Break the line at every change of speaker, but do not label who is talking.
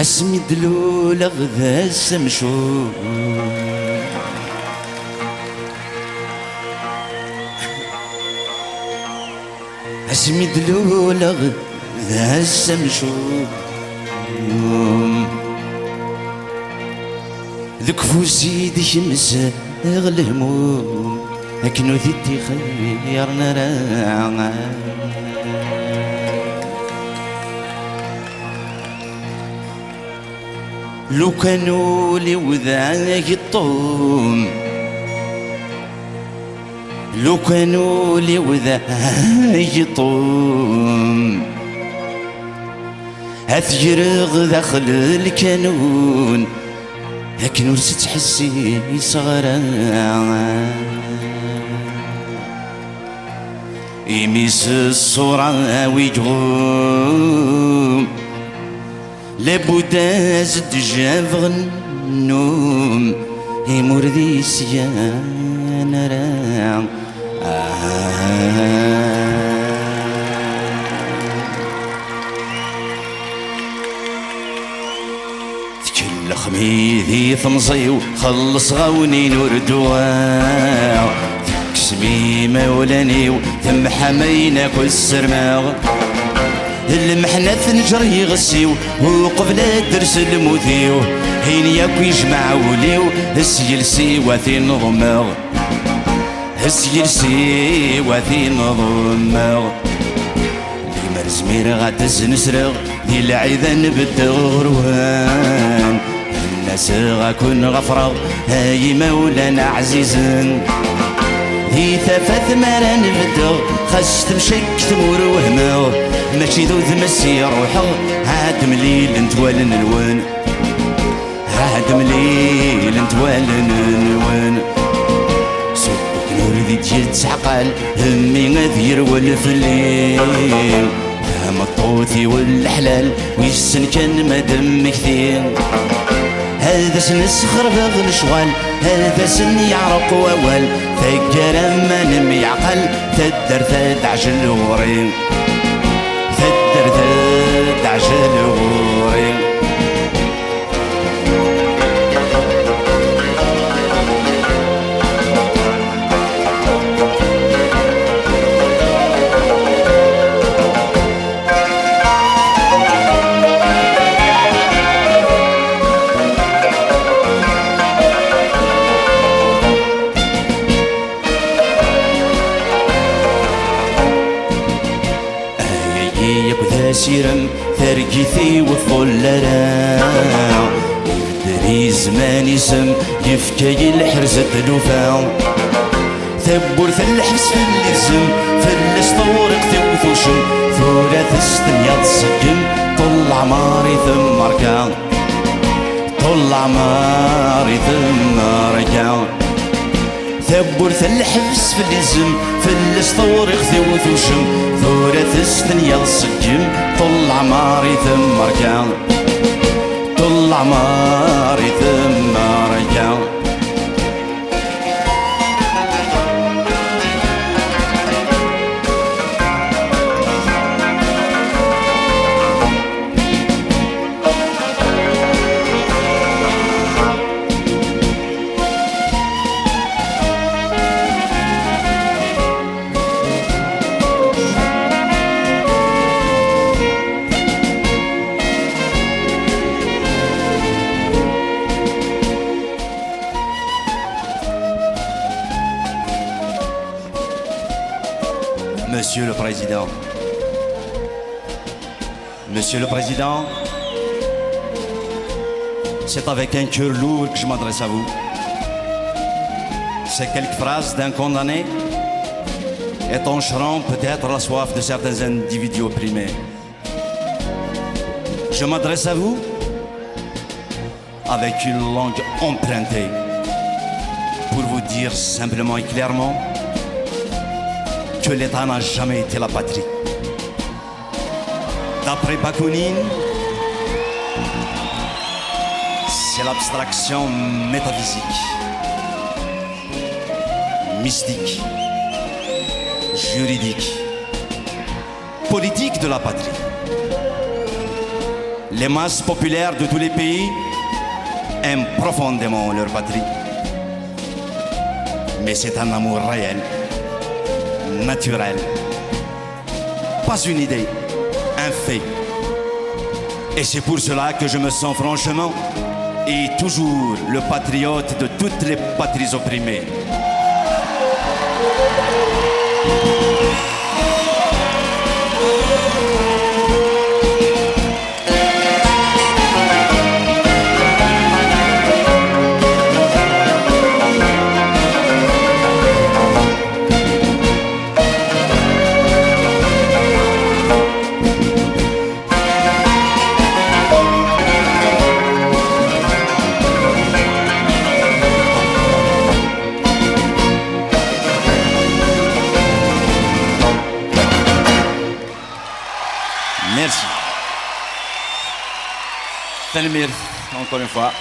اسمي دلول غدا السمشور اسمي دلول غدا السمشور ذك فوزي دي شمس الهموم لكنو ذيتي خير نرى لو كانوا لي وذاك الطوم لو كانوا لي وذاك الطوم هثجرغ داخل الكانون لكن ورست تحسي صغرا يميس الصورة ويجغوم لابد زد جاف النوم يمور ذي سيان راع تكل خميذي ثمصيو خلص غوني نور دواء تكسمي مولانيو ثم حمينا كل السرماغ المحنة نجري غسيو وقبل درس الموثيو هين ياكو يجمع وليو هسيلسي وثي نظماغ هسيلسي وثي نظماغ لي مرزمير غاتز نسرغ دي العيذا نبدا غروان الناس غاكون غفرغ هاي مولانا عزيزا هي ثفاث مرا نبدا خاص تمشك تمور وهماغ ماشي ذو ذمسي روحه هاد مليل نتوالن نوان هاد مليل نتوالن نوان صدق نور ذي ديال تعقل همي غادي يرول في الليل فهم الطوثي والحلال ويسن كان مدام كثير هذا سن السخربغ الشغال هذا سن يعرق ووال فكر ما نم يعقل تدر ثاد عجل ورين تدر ثاد عجل ورين سيرم ثرقيثي وفولرا يدري زمان يسم يفكي الحرزة الوفا ثبور الحبس في اللزم في الاسطورق توثوشم ثورة الستنيا تصقم طل عماري ثم ركا طل عماري ثم ركا ثبور الحبس في اللزم في الاسطورق توثوشم ثورة الستنيا تصقم طل عماري ثم ركا طل عماري ثم ركا Monsieur le Président, Monsieur le Président, c'est avec un cœur lourd que je m'adresse à vous. Ces quelques phrases d'un condamné étancheront peut-être la soif de certains individus opprimés. Je m'adresse à vous avec une langue empruntée pour vous dire simplement et clairement que l'État n'a jamais été la patrie. D'après Bakounine, c'est l'abstraction métaphysique, mystique, juridique, politique de la patrie. Les masses populaires de tous les pays aiment profondément leur patrie. Mais c'est un amour réel, naturel. Pas une idée, un fait. Et c'est pour cela que je me sens franchement et toujours le patriote de toutes les patries opprimées. Merci. Tanmir, encore une fois.